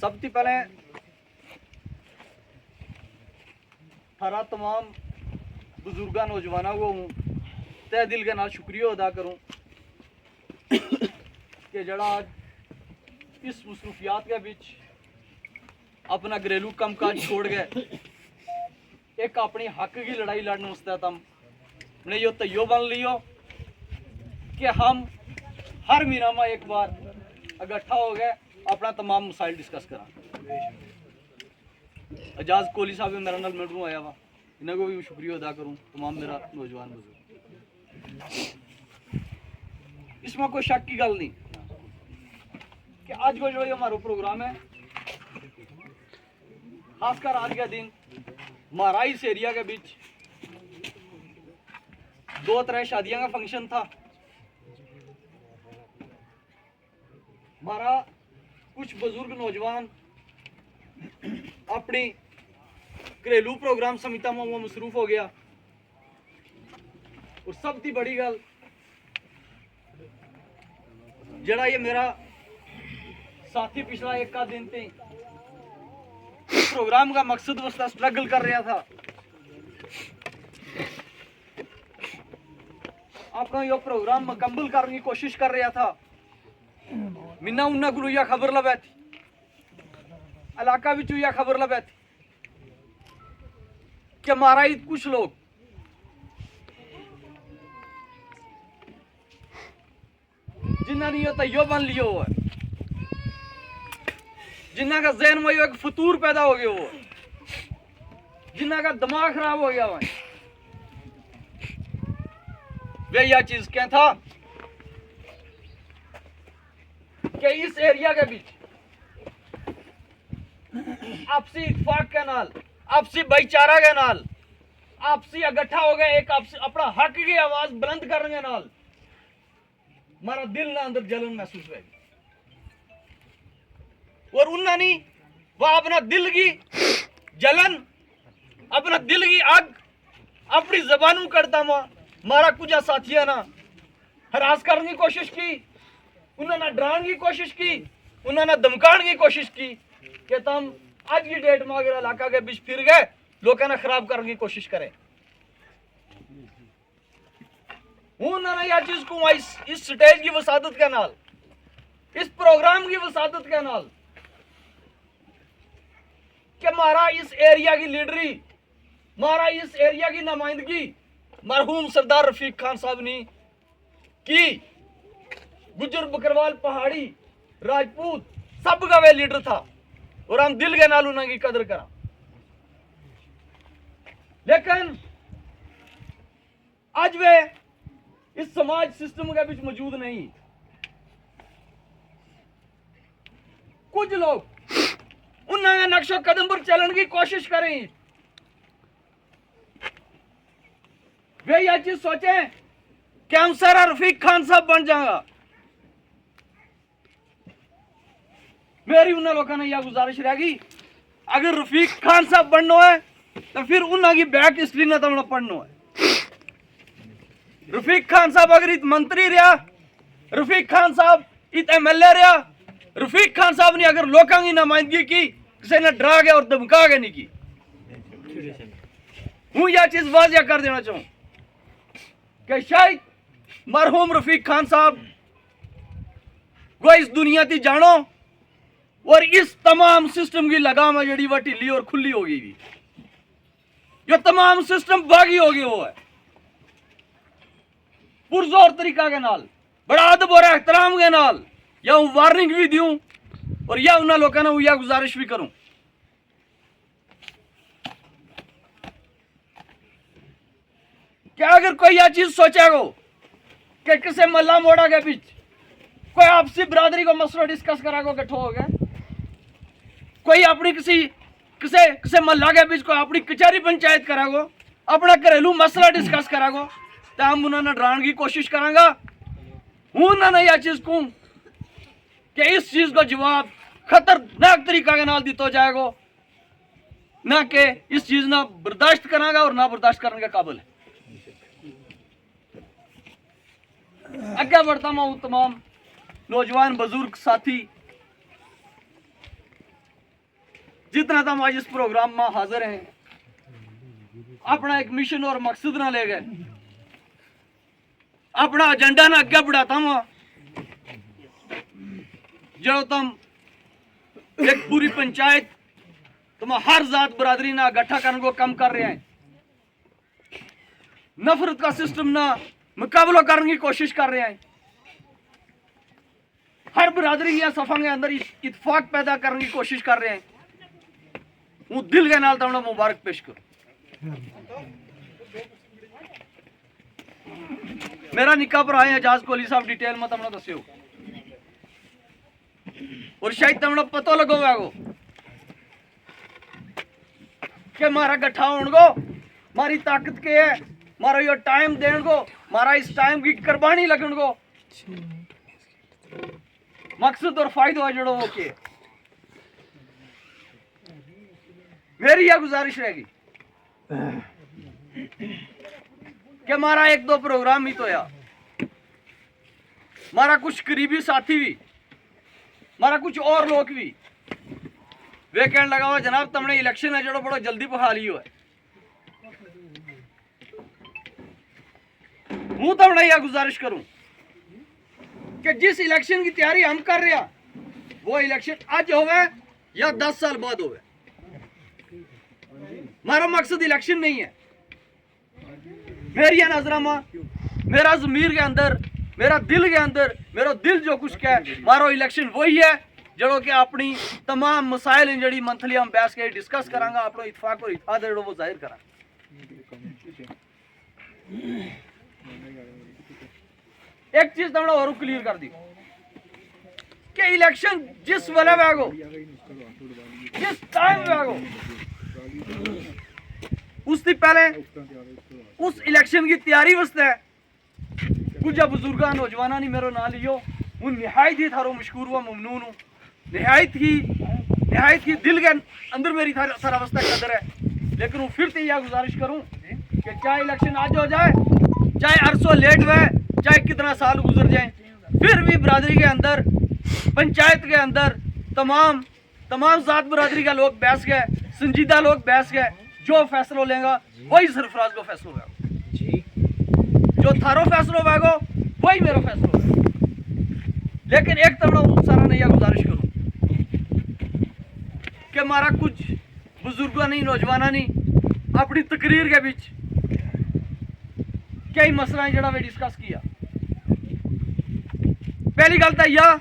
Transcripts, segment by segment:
सब तो पहले थारा तमाम बुजुर्गा नौजवानों को तय दिल के नाल शुक्रिया अदा करूं कि जड़ा आज इस मसरूफियात के बीच अपना घरेलू कामकाज छोड़ गए एक अपनी हक की लड़ाई लड़ने वास्ते हमने यो तय बन लियो कि हम हर महीना में एक बार इकट्ठा हो गए अपना तमाम मसाइल डिस्कस करा। एजाज कोहली साहब मेरा नाल मिलू आया वा, इन्हें को भी शुक्रिया अदा करूं तमाम मेरा नौजवान बुजुर्ग। इसमें कोई शक की गल नहीं कि आज को जो हमारा प्रोग्राम है, खासकर आज का दिन हमारा इस एरिया के बीच 2-3 शादियां का फंक्शन था। हमारा कुछ बुजुर्ग नौजवान अपनी घरेलू प्रोग्राम समिता में वो मसरूफ हो गया। और सबसे बड़ी गल जड़ा ये मेरा साथी पिछला एक का दिन थी प्रोग्राम का मकसद वास्ता स्ट्रगल कर रहा था, अपना यो प्रोग्राम मुकम्मल करने की कोशिश कर रहा था। मिन्ना उन्ना को यह खबर लबे थी, इलाका भी यह खबर लबे थी कि हमारा कुछ लोग जिन्होंने ये तय बन लियो है, जिन्ना का जहन में एक फतूर पैदा हो गया हो, जिन्ना का दिमाग खराब हो गया हो, वे यह चीज क्या था कि इस एरिया के बीच आपसी इत्तेफाक के नाल, आपसी भाईचारा के नाल, आपसी इकट्ठा हो गए एक आपसी अपना हक की आवाज बुलंद करने के नाल हमारा दिल ना अंदर जलन महसूस हुएगी। और उन्होंने वह अपना दिल की जलन, अपना दिल की आग अपनी जबानों करता हुआ हमारा कुछ साथिया ना हरास करने की कोशिश की, उन्होंने डराने की कोशिश की, उन्होंने धमकाने की कोशिश की कि तुम आज की डेट में अगर इलाका के बीच फिर गए लोगों ने खराब करने की कोशिश करें। उन्होंने यह चीज को इस स्टेज की वसादत के नाल, इस प्रोग्राम की वसादत के नाल कि हमारा इस एरिया की लीडरी, हमारा इस एरिया की नुमाइंदगी मरहूम सरदार रफीक खान साहब ने की। गुज्जर बकरवाल पहाड़ी राजपूत सब का वे लीडर था और हम दिल के नाल उनकी कदर करा। लेकिन आज वे इस समाज सिस्टम के बीच मौजूद नहीं। कुछ लोग उन्होंने नक्शो कदम पर चलने की कोशिश करें, वे यह चीज सोचे कि हम सारा रफीक खान साहब बन जाएगा। मेरी उन लोगों ने यह गुजारिश रहेगी अगर रफीक खान साहब बनना है तो फिर उनकी बैक हिस्ट्री ने तो पढ़ना है। रफीक खान साहब अगर इत मंत्री रहा, रफीक खान साहब इत MLA रहा, रफीक खान साहब ने अगर लोगों की नुमाइंदगी की, किसी ने डरा के और धमका के नहीं की। हूं यह चीज वाजिया कर देना चाहूं कि शायद मरहूम रफीक खान साहब को इस दुनिया की जानो और इस तमाम सिस्टम की लगाम है जड़ी वह ढीली और खुली हो गई, जो तमाम सिस्टम बागी हो गया वो है पुरजोर तरीका के नाल, बड़ा अदब और एहतराम के नाल या वार्निंग भी दूं और या उन लोगों ने यह गुजारिश भी करूं कि अगर कोई यह चीज सोचेगा कि किसी मल्ला मोड़ा के बीच कोई आपसी बिरादरी को मसला डिस्कस करागो इकट्ठो हो गए, कोई अपनी किसी मल्ला के बीच कोई अपनी कचहरी पंचायत करागो, अपना घरेलू मसला डिस्कस करागो तो हम उन्होंने डराने की कोशिश करांगा। उन्होंने यह चीज कहूं कि इस चीज को जवाब खतरनाक तरीका के नाल दिया जाएगा, ना कि इस चीज ना बर्दाश्त करांगा और ना बर्दाश्त करने के काबिल है। अगे बढ़ता मैं तमाम नौजवान बुजुर्ग साथी जितना तम आज इस प्रोग्राम में हाजिर हैं अपना एक मिशन और मकसद ना ले गए, अपना एजेंडा ना अगे बढ़ाता हुआ जो तुम एक पूरी पंचायत तुम हर जात बरादरी ना इकट्ठा करने को कम कर रहे हैं, नफरत का सिस्टम ना मुकाबला करने की कोशिश कर रहे हैं, हर बरादरी या सफा के अंदर इत्तेफाक पैदा करने की कोशिश कर रहे हैं। वो दिल के नाल तुमने मुबारक पेश करो। मेरा निका भरा है एजाज कोहली साहब डिटेल में तुमने दस्यो और शायद तुमने पता लगो कि मारा गठा होने को मारी ताकत के है, मारा यो टाइम देने को, मारा इस टाइम की कुर्बानी लगन को मकसद और फायदा जड़ो हो के मेरी यह गुजारिश रहेगी कि मारा एक दो प्रोग्राम ही तो या मारा कुछ करीबी साथी भी, मारा कुछ और लोग भी वे कहने लगा हुआ जनाब तुमने इलेक्शन है जो बड़ा जल्दी बहा लियो है। हूं तुमने यह गुजारिश करूं कि जिस इलेक्शन की तैयारी हम कर रहे हैं वो इलेक्शन आज होवे या 10 साल बाद होवे, हमारा मकसद इलेक्शन नहीं है। मेरी नजर में मेरा जमीर के अंदर, मेरा दिल के अंदर, मेरा दिल जो कुछ कहे मारो इलेक्शन वही है जो कि अपनी तमाम मसाइल जी मंथली हम बैस के डिस्कस करांगा, अपना इतफाक और इत्तेहाद जो वो जाहिर करांगा। एक चीज तुमने और क्लियर कर दी कि इलेक्शन जिस वाले बैगो जिस टाइम बैगो उससे पहले उस इलेक्शन की तैयारी वास्ते कुछ बुजुर्ग नौजवाना ने मेरा ना लियो हूँ निहायत ही थारो मशकूर व ममनून हूँ, निहायत ही दिल के अंदर मेरी सारा वास्ते कदर है। लेकिन वो फिर से यह गुजारिश करूँ कि चाहे इलेक्शन आज हो जाए, चाहे अरसों लेट हुए, चाहे कितना साल गुजर जाए, फिर भी बरादरी के अंदर, पंचायत के अंदर तमाम जात बरादरी का लोग बैस गए, संजीदा लोग बैस गए, जो फैसला लेगा वही सरफराज को फैसला होगा, जो थारो फैसला होगा वही मेरा फैसला होगा। लेकिन एक तबड़ा सारा ने यह गुजारिश करूं कि हमारा कुछ बुजुर्गों ने नौजवाना ने अपनी तकरीर के बीच कई मसला जड़ा वे डिस्कस किया। पहली गल तो यह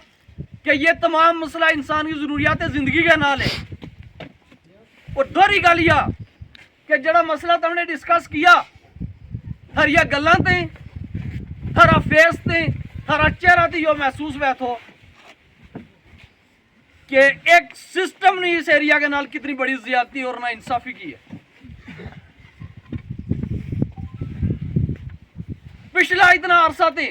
कि ये तमाम मसला इंसान की जरूरियात जिंदगी के नाल है, और दूसरी गल यह कि जड़ा मसला तुमने डिस्कस किया थारिया गल्लां ते, थारा फेस ते, थारा चेहरा ते यो महसूस हुआ थो कि एक सिस्टम ने इस एरिया के नाल कितनी बड़ी ज्यादती और ना इंसाफी की है। पिछला इतना अरसा थे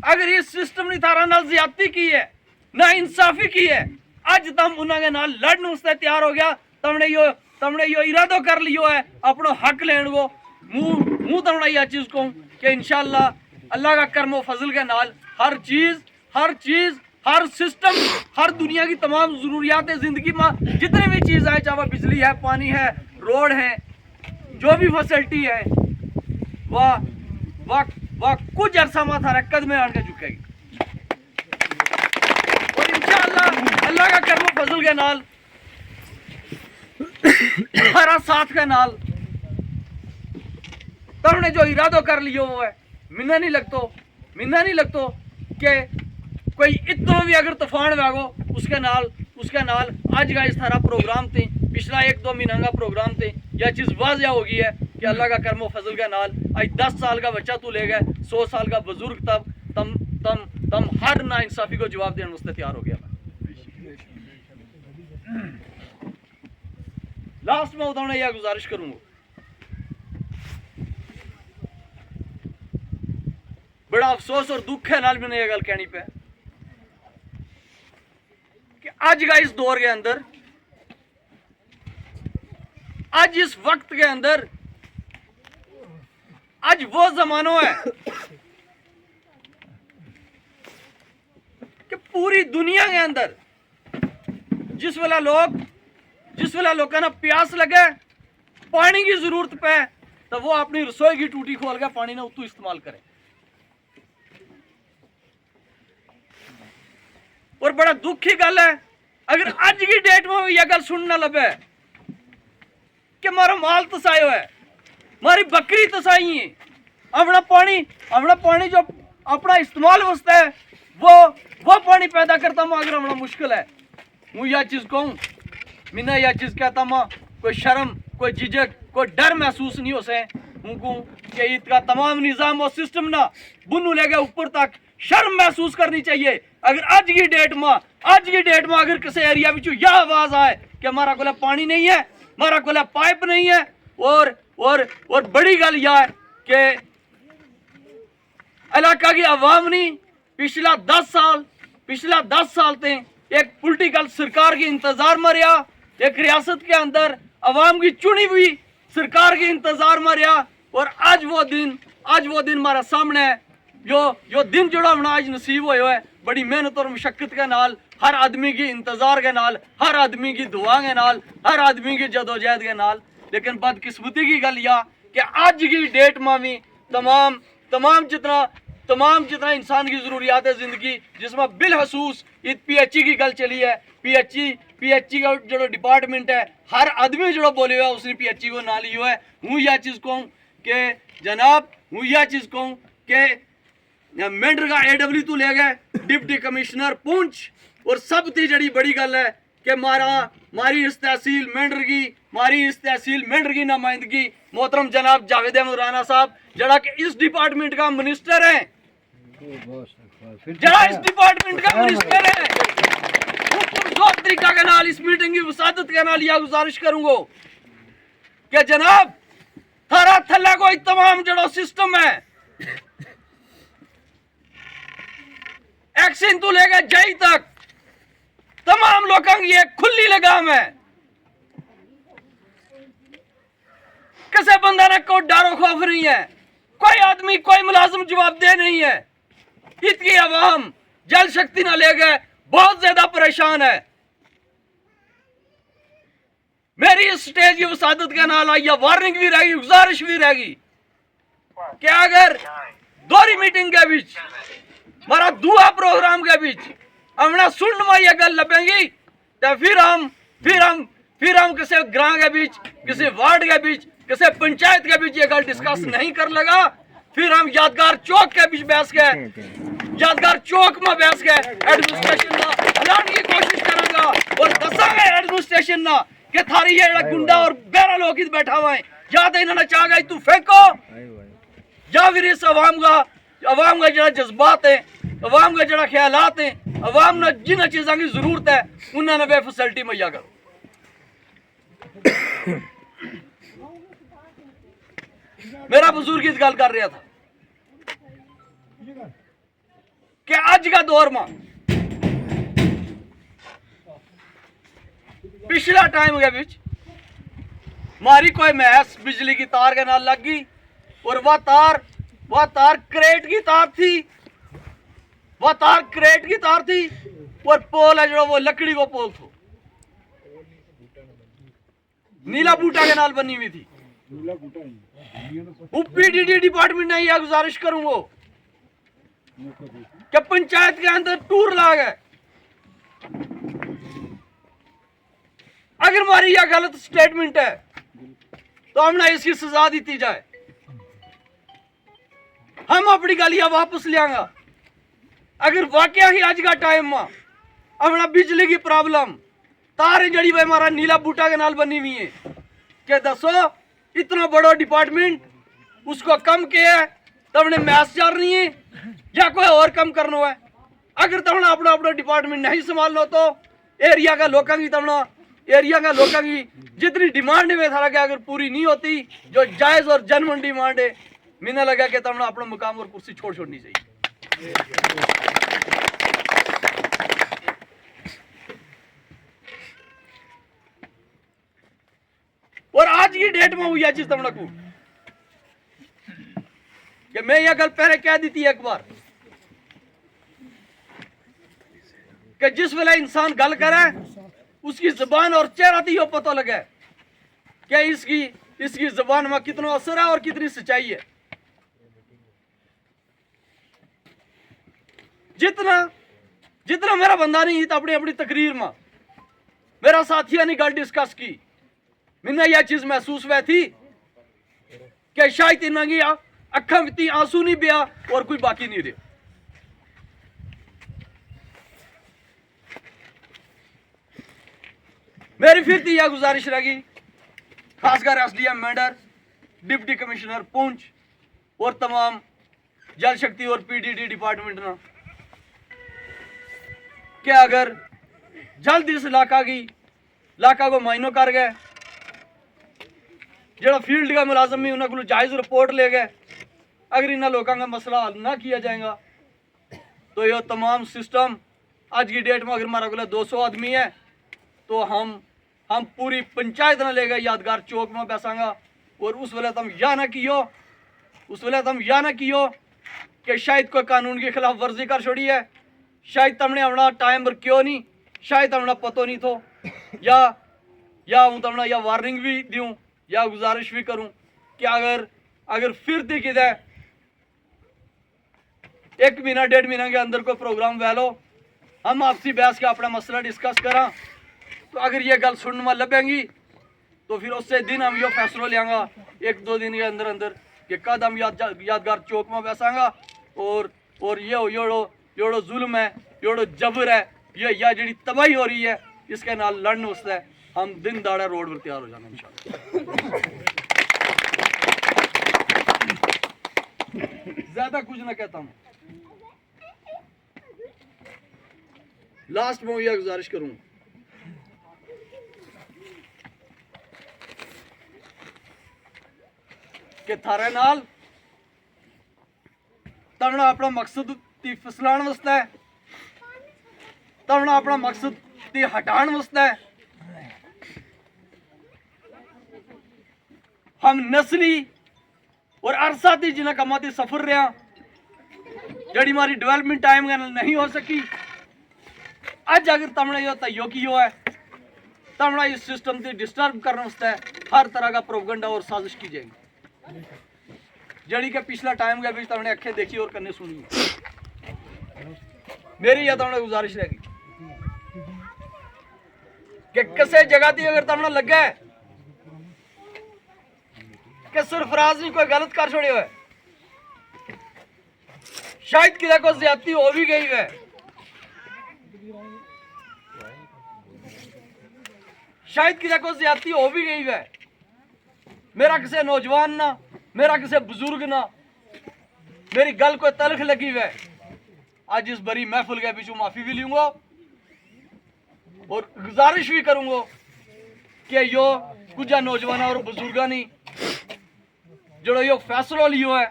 अगर इस सिस्टम ने थारा नाल ज्यादती की है, ना इंसाफी की है, आज तम उन्होंने नाल लड़ने उससे तैयार हो गया, तमने यो इरादो कर लियो है अपनो हक लेने को। मुंह तमने यह चीज कहूं कि इंशाअल्लाह अल्लाह का करमो फजल के नाल हर चीज हर सिस्टम, हर दुनिया की तमाम जरूरियात जिंदगी में जितने भी चीज है, चाहे वह बिजली है, पानी है, रोड है, जो भी फैसिलिटी है, वह कुछ अरसा में थारा कदम आन के झुकेगी। और इंशाअल्लाह अल्लाह का करमो फजल के नाल हरा साथ के नाल तुमने जो इरादो कर लियो वो है, मिन्ना नहीं लगतो कि कोई इतना भी अगर तूफान वागो उसके नाल आज का इस थारा प्रोग्राम थे, पिछला 1-2 महीना का प्रोग्राम थे, यह चीज वाजिया हो गई है कि अल्लाह का करमो फजल के नाल आज 10 साल का बच्चा तू ले गए, 100 साल का बुजुर्ग तम हर ना इंसाफी को जवाब देने वास्ते तैयार हो गया। लास्ट में उन्होंने यह गुजारिश करूंगा, बड़ा अफसोस और दुख है नाल मैंने यह गल कहनी पे कि आज का इस दौर के अंदर, आज इस वक्त के अंदर, आज वो जमाना है कि पूरी दुनिया के अंदर जिस वाला लोग जिस वेले लोगों ने प्यास लगे, पानी की जरूरत पे, तो वो अपनी रसोई की टूटी खोल के पानी ना उतू इस्तेमाल करे। और बड़ा दुख की गल है, अगर आज की डेट में यह गल सुनना लगे कि मारा माल तसायो है, मारी बकरी तसाई है, अपना पानी जो अपना इस्तेमाल वास्ते है वो पानी पैदा करता हूँ, अगर हमारा मुश्किल है। मैं यह चीज कहूँ, मैंने यह चीज कहता हूँ, कोई शर्म, कोई झिझक, कोई डर महसूस नहीं हो से उनको कि ईद का तमाम निजाम और सिस्टम ना बुनू लेके ऊपर तक शर्म महसूस करनी चाहिए। अगर आज की डेट में अगर किसी एरिया में यह आवाज आए कि हमारा को पानी नहीं है, हमारा को पाइप नहीं है, और बड़ी गल यह है कि इलाका की आवाम ने पिछला 10 साल ते एक पॉलिटिकल सरकार के इंतजार में रहा, एक रियासत के अंदर आवाम की चुनी हुई सरकार के इंतजार में रहा, और आज वो दिन हमारा सामने है। जो दिन जोड़ा होना आज नसीब हुआ है, बड़ी मेहनत और मुशक्कत के नाल, हर आदमी की इंतजार के नाल, हर आदमी की दुआ के नाल, हर आदमी की जदोजहद के नाल। लेकिन बदकिस्मती की गल यह कि आज की डेट में भी तमाम जितना इंसान की जरूरियात है जिंदगी, जिसमें बिलखसूस PHE की गल चली है। PHE का जो डिपार्टमेंट है, हर आदमी जो बोले हुआ उसने PHE को ना लियो है। हूँ यह चीज कहूँ कि जनाब, हूँ यह चीज कहूँ कि मेंढर का AW तो ले गए डिप्टी कमिश्नर पुंछ, और सब ती जड़ी बड़ी गल है कि मारी इस तहसील मेंढर की नुमाइंदगी मोहतरम जनाब जावेद अहमद राणा साहब, जरा कि इस डिपार्टमेंट का मिनिस्टर है, तरीका के नाल इस मीटिंग की वसादत के नाल यह गुजारिश करूंगा कि जनाब थारा थल्ला कोई तमाम जड़ो सिस्टम है, एक्शन तो लेगा जय तक तमाम लोगों की एक खुली लगाम है। किसी बंदा ने कोई डरो खौफ नहीं है, कोई आदमी कोई मुलाजिम जवाबदेह नहीं है। इतनी आवाम जल शक्ति ना ले गए बहुत ज्यादा परेशान है। मेरी इस स्टेज की वसादत का नाल आई वार्निंग भी रहेगी, गुजारिश भी रहेगी कि अगर दोहरी मीटिंग के बीच, हमारा दुआ प्रोग्राम के बीच हमने सुन में यह गल लपेंगी, तो फिर हम किसी ग्राम के बीच, किसी वार्ड के बीच, किसी पंचायत के बीच ये गल डिस्कस नहीं कर लगा। फिर हम यादगार चौक के बीच बैठ के, यादगार चौक में बैठ के एडमिनिस्ट्रेशन ना हलाने की कोशिश करेंगे और दसांगे एडमिनिस्ट्रेशन ना कि थारी ये गुंडा और बेरा लोग इधर बैठा हुआ है, या तो इन्होंने चाह गई तू फेंको, या फिर इस अवाम का जरा जज्बात है, अवाम का जरा ख्यालात है, अवाम ने जिन चीज़ों की जरूरत है उन्होंने वे फैसिलिटी मुहैया करो। मेरा बुजुर्ग इस गल कर रहा था कि आज का दौर में पिछला टाइम के बीच मारी कोई महस बिजली की तार के नाल लग गई, और वह तार क्रेट की तार थी, और पोल है जो वो लकड़ी को पोल थो, नीला बूटा के नाल बनी हुई थी। PDD डिपार्टमेंट ने यह गुजारिश करूंगा कि पंचायत के अंदर टूर ला गए, अगर हमारी यह गलत स्टेटमेंट है तो हमने इसकी सजा दी जाए। हम अपनी गालियां वापस लियांगा। अगर वाकया ही आज का टाइम में अपना बिजली की प्रॉब्लम तार जड़ी हुई हमारा नीला बूटा के नाल बनी हुई है, क्या दसो इतना बड़ा डिपार्टमेंट उसको कम किया है तो हमने मैस चाल रही है या कोई और कम करना है। अगर तुमने अपना डिपार्टमेंट नहीं संभालना तो एरिया का लोगों की जितनी डिमांड है थारा के अगर पूरी नहीं होती, जो जायज और जनमन डिमांड है, मैंने लगा कि तुमने अपना मुकाम और कुर्सी छोड़नी चाहिए। और आज की डेट में हुई चीज तुमने को कि मैं यह गल पहले कह दी थी एक बार कि जिस वेले इंसान गल करे उसकी जबान और चेहरा थी यो पता लगे क्या इसकी जबान में कितना असर है और कितनी सच्चाई है। जितना मेरा बंदा नहीं था अपनी अपनी तकरीर में मेरा साथिया ने गल डिस्कस की, मैंने यह चीज महसूस हुई थी कि शायद इनकी अखा में आंसू नहीं पिया और कोई बाकी नहीं रहे। मेरी फिर यह गुजारिश रहेगी खासकर SDM Mendhar, deputy commissioner Poonch और तमाम जल शक्ति और पीडीडी डिपार्टमेंट ना कि अगर जल्द इस इलाका को मायनो कर गए, जो फील्ड का मुलाजम भी उन्होंने जायज रिपोर्ट ले गए, अगर इन लोगों का मसला हल ना किया जाएगा तो यह तमाम सिस्टम आज की डेट में अगर हमारा को 200 आदमी है तो हम पूरी पंचायत ना ले गए यादगार चौक में बैसांगा और उस वेले तुम यह ना कियो कि शायद कोई कानून के खिलाफ वर्जी कर छोड़ी है, शायद तुमने अपना टाइम पर क्यों नहीं, शायद हमने पतो नहीं तो या हूँ तुमने या वार्निंग भी दूँ या गुजारिश भी करूँ कि अगर फिर दिखे दे 1 महीना 1.5 महीना के अंदर कोई प्रोग्राम वैलो हम आपसी बहस के अपना मसला डिस्कस करा तो अगर ये गल सुनने में लभेंगी तो फिर उससे दिन हम यो फैसला लेंगे 1-2 दिन के अंदर अंदर कि कद हम यादगार चौक में बैसांगा और ये योड़ो जुल्म है, योड़ो जबर है, ये या जी तबाही हो रही है इसके नाल लड़ने उससे हम दिन दाड़ा रोड पर तैयार हो जाना इंशाल्लाह। ज्यादा कुछ ना कहता हूँ। लास्ट में यह गुजारिश करूँ कि थारे नाल तमना अपना मकसद ती फसलान वास्ते है, तमना अपना मकसद ती हटान वास्ते है। हम नस्ली और अरसाती जिन्हें कमाती सफर रहा जड़ी हमारी डेवलपमेंट टाइम नहीं हो सकी, आज अगर तमने यो तयो की है तमना इस सिस्टम से डिस्टर्ब करने वास्ते हर तरह का प्रोपेगेंडा और साजिश की जाएगी जड़ी के पिछला टाइम के बीच तमने अखें देखी और करने सुनी। मेरी यह तमने गुजारिश रहेगी कि किसी जगह थी अगर तमने लगा है कि सरफराज ने कोई गलत कर छोड़े हुए, शायद किसी को ज्यादती हो भी गई है, शायद किसी को ज्यादती हो भी गई है, मेरा किसी नौजवान ना मेरा किसी बुजुर्ग ना मेरी गल को तलख लगी है, आज इस बड़ी महफिल के पीछे माफी भी लूंगा और गुजारिश भी करूंगा कि यो कुछ नौजवान और बुजुर्गा नहीं जो यो फैसला लियो है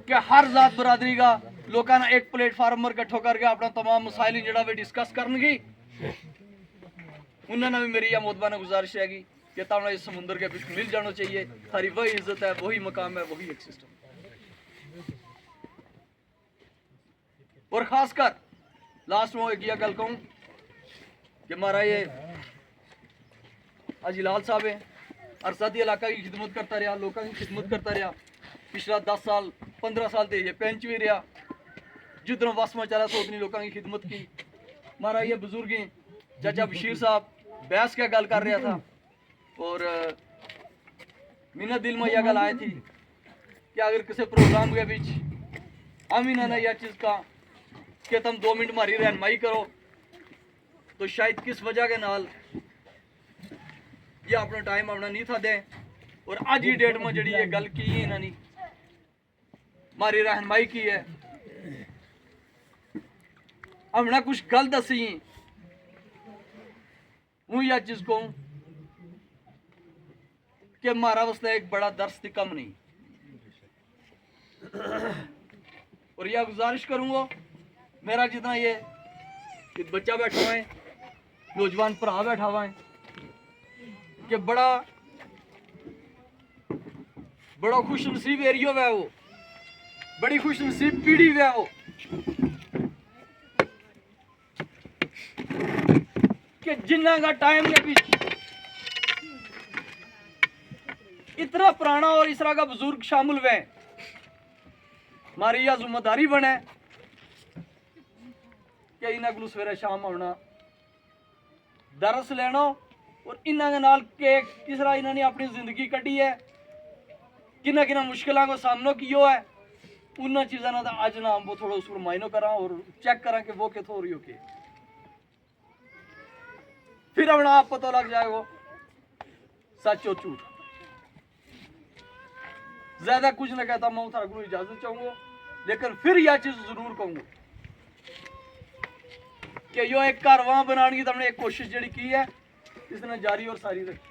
कि हर जात बरादरी का लोगों ने एक प्लेटफार्म पर इकट्ठो करके अपना तमाम मसाइल जड़ा भी डिस्कस करनगी। उन्होंने भी मेरी यह मोतबाना गुजारिश रहेगी कि तमना इस समुद्र के बीच मिल जाना चाहिए, थारी वही इज्जत है, वही मकाम है, वही एक सिस्टम। और खासकर लास्ट में एक गल कहूँ कि हमारा ये अजीलाल साहब है अरसादी इलाका की खिदमत करता रहा, लोगों की खिदमत करता रहा, पिछला 10 साल 15 साल से ये पेंच भी रहा, जितना वस में चला तो उतनी लोगों की खिदमत की। हमारा ये बुजुर्ग हैं चाचा बशीर साहब बहस क्या गल कर रहा था और मीना दिल में यह गल आई थी कि अगर किसी प्रोग्राम के बीच हम इन्होंने यह चीज़ कहा कि तुम 2 मिनट हमारी रहनमाई करो तो शायद किस वजह के नाल ये अपना टाइम अपना नहीं था दें और आज की डेट में जी ये गल की है इन्होंने हमारी रहनमाई की है, हमने कुछ गल दसी हूँ यह चीज को कि हमारा वास्ते एक बड़ा दर्स थी कम नहीं। और यह गुजारिश करूंगा मेरा जितना ये बच्चा बैठा हुआ है, नौजवान भरा बैठा हुआ है कि बड़ा खुश नसीब एरिया है वो, बड़ी खुश नसीब पीढ़ी है वो कि जिन्ना का टाइम के बीच इतना पुराना और इस तरह का बुजुर्ग शामिल हुए, हमारी यह जिम्मेदारी बने कि इन्हों को सवेरे शाम आना दरस लेना और इन्हों के नाल के किस तरह इन्होंने अपनी जिंदगी कटी है, किन्ना किन्ना मुश्किलों को सामना किया है, उन चीज़ों का अज ना हम वो थोड़ा उस पर मायनो करा और चेक करा कि वो कितों हो रही हो के, फिर अपना आप पता लग जाएगा सच और झूठ। ज्यादा कुछ ना कहता मैं थारे को इजाजत चाहूंगा, लेकिन फिर यह चीज जरूर कहूंगा कि यो एक घर वहां बनाने की तुमने एक कोशिश जड़ी की है, इसने जारी और सारी रखी,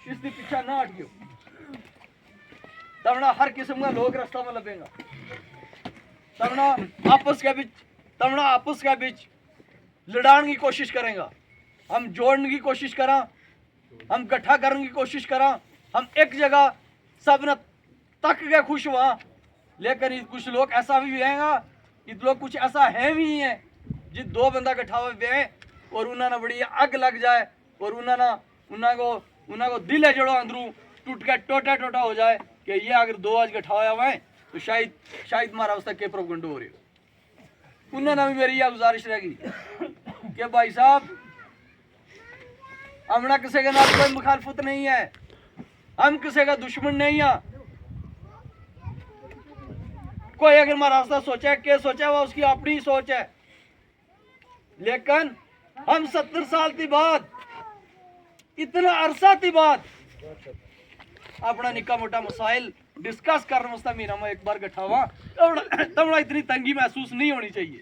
इसके पीछे ना हटियो, तमना हर किस्म का लोग रास्ता में लभेगा, तमना आपस के बीच लड़ाने की कोशिश करेगा, हम जोड़ने की कोशिश करा, हम इकट्ठा करने की कोशिश करा, हम एक जगह सब न तक के खुश हुआ, लेकिन कुछ लोग ऐसा भी रहेगा, ये लोग कुछ ऐसा है भी है जी दो बंदा इकट्ठा हुए और उन्होंने बड़ी आग लग जाए और उन्होंने दिल है जड़ो अंदरू टूट के टोटा टोटा हो जाए कि ये अगर दो आज इकट्ठा हुआ है तो शायद हमारा उस तक के प्रोगंड हो रही हो। उन्होंने भी मेरी यह गुजारिश रहेगी कि भाई साहब हमने किसी के नाल कोई मुखालफत नहीं है, हम किसी का दुश्मन नहीं है, कोई अगर हमारा रास्ता सोचा है क्या सोचा वो उसकी अपनी सोच है, लेकिन हम 70 साल के बाद इतना अरसा के बाद अपना निक्का मोटा मसाइल डिस्कस करने वास्ते महीना में एक बार इकट्ठा हुआ, तब इतनी तंगी महसूस नहीं होनी चाहिए,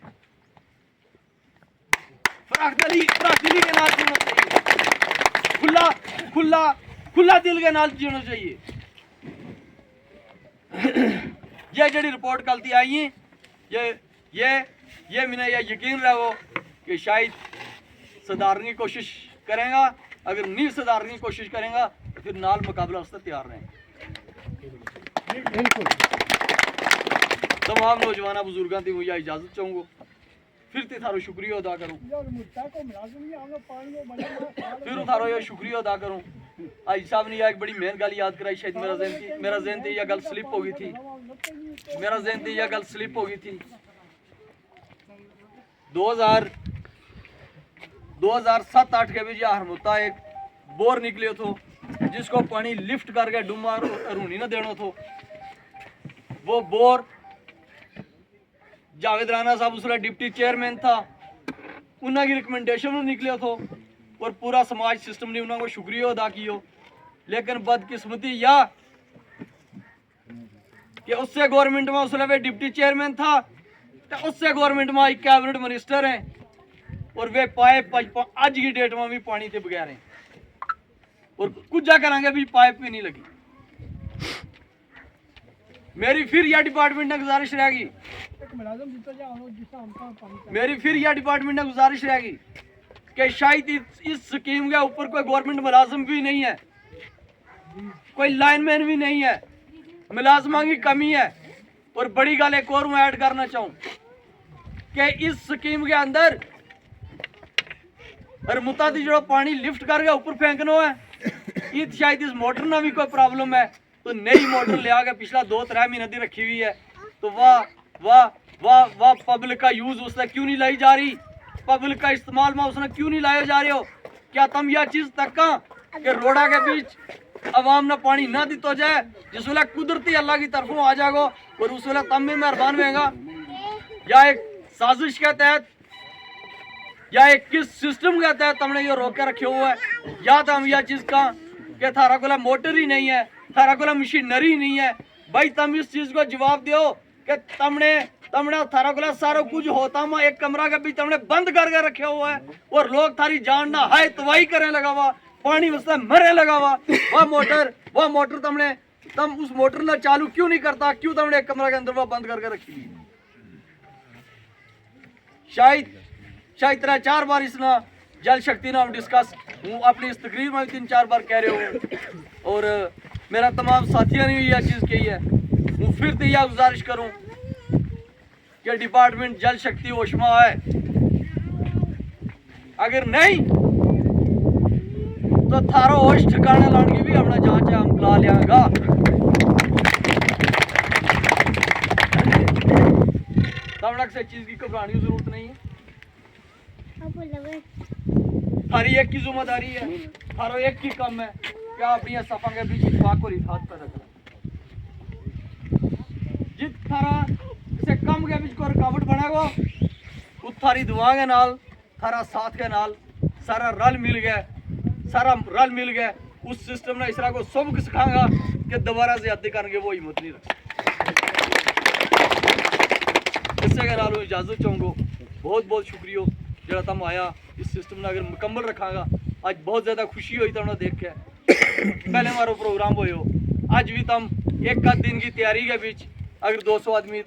फराखदिली के नाल जीना चाहिए, खुला दिल के नाल जीना चाहिए। ये जड़ी रिपोर्ट कल आई है, ये मैंने यह यकीन रहो कि शायद सुधारने की कोशिश करेगा, अगर नहीं सुधारने की कोशिश करेगा फिर नाल मुकाबला उससे तैयार रहें। तमाम नौजवान बुजुर्गों की मुझे इजाजत चाहूँगा, फिर ते थारो शुक्रिया अदा करूँ, फिर थारो यह शुक्रिया अदा करूँ। आज साहब ने यह एक बड़ी मेहनत गल याद कराई, शायद मेरा जहन थी यह गल स्लिप हो गई थी, मेरा जहन थी यह गल स्लिप हो गई थी। 2007-8 के बीच हरमुता एक बोर निकले तो जिसको पानी लिफ्ट करके डुमा रूनी न देना तो वो बोर जावेद राणा साहब उसका डिप्टी चेयरमैन था, उन्होंने रिकमेंडेशन में निकले तो और पूरा समाज सिस्टम ने उन्होंने शुक्रिया अदा किया, लेकिन बदकिस्मती यह कि उससे गवर्नमेंट में उसने डिप्टी चेयरमैन था, तो उससे गवर्नमेंट में एक कैबिनेट मिनिस्टर हैं और वे पाइप आज की डेट में भी पानी के बगैर हैं और कुछ जा करांगे भी पाइप भी नहीं लगी। मेरी फिर यह डिपार्टमेंट ने गुजारिश रहेगी, कि शायद इस स्कीम के ऊपर कोई गवर्नमेंट मुलाजिम भी नहीं है, कोई लाइनमैन भी नहीं है, मुलाजमा की कमी है। और बड़ी गल एक और मैं ऐड करना चाहूँ कि इस स्कीम के अंदर हरमुता दी जो पानी लिफ्ट करके ऊपर फेंकना है, ये शायद इस मोटर ना भी कोई प्रॉब्लम है, तो नई मोटर ले आके पिछला 2-3 महीने की रखी हुई है, तो वाह वाह वाह वाह पब्लिक का यूज उसने क्यों नहीं लाई जा रही, पब्लिक का इस्तेमाल में उसने क्यों नहीं लाया जा रहे हो। क्या तुम यह चीज तक कि रोड़ा के बीच अवाम ने पानी ना दी तो जाए, जिस वेला कुदरती अल्लाह की तरफों आ जाएगा और उस वेला तम में मेहरबान होगा, या एक साजिश के तहत या एक किस सिस्टम के तहत तुमने ये रोक के रखे हुआ है, या तो हम यह चीज का कि थारा कोला मोटर ही नहीं है, थारा कोला मशीनरी नहीं है, भाई तुम इस चीज को जवाब दो कि तुमने थारा कोला सारा कुछ होता मैं एक कमरा के बीच तुमने बंद करके रखे हुआ है और लोग थारी जान ना हाय तबाही करने लगा हुआ, पानी उससे मरने लगा हुआ, वह मोटर तुम उस मोटर ने चालू क्यों नहीं करता, क्यों तुमने एक कमरा के अंदर वह बंद करके रखी हुई। शायद 3-4 बार इसना जल शक्ति ना हम डिस्कस हूँ अपनी इस तकरीर में 3-4 बार कह रहे हो और मेरा तमाम साथियों ने यह चीज़ कही है। हूँ फिर तो यह गुजारिश करूँ कि डिपार्टमेंट जल शक्ति होशमा है, अगर नहीं तो थारो होश ठिकाने लाने की भी अपना जांच हम ला लियागा। तब से चीज की घबराने की जरूरत नहीं है। थारी एक की जिम्मेदारी है, थारो एक की कम है क्या अपनी सफा के बीच इत्तेफाक और इत्तेहाद पैदा करा। जित थारा से कम के बीच को रुकावट बनेगा उस थारी दुआ के नाल, थारा साथ के नाल सारा रल मिल गया उस सिस्टम ने इसरा को सबक सिखाएगा कि दोबारा ज्यादती करके वो हिम्मत नहीं रख। इससे के नाल इजाजत चाहूँगा। बहुत बहुत शुक्रिया जरा तुम आया। इस सिस्टम ने अगर मुकम्मल रखागा आज बहुत ज्यादा खुशी हुई तुमने देख के। पहले हमारा प्रोग्राम हो आज भी तुम एक आध दिन की तैयारी के बीच अगर 200 आदमी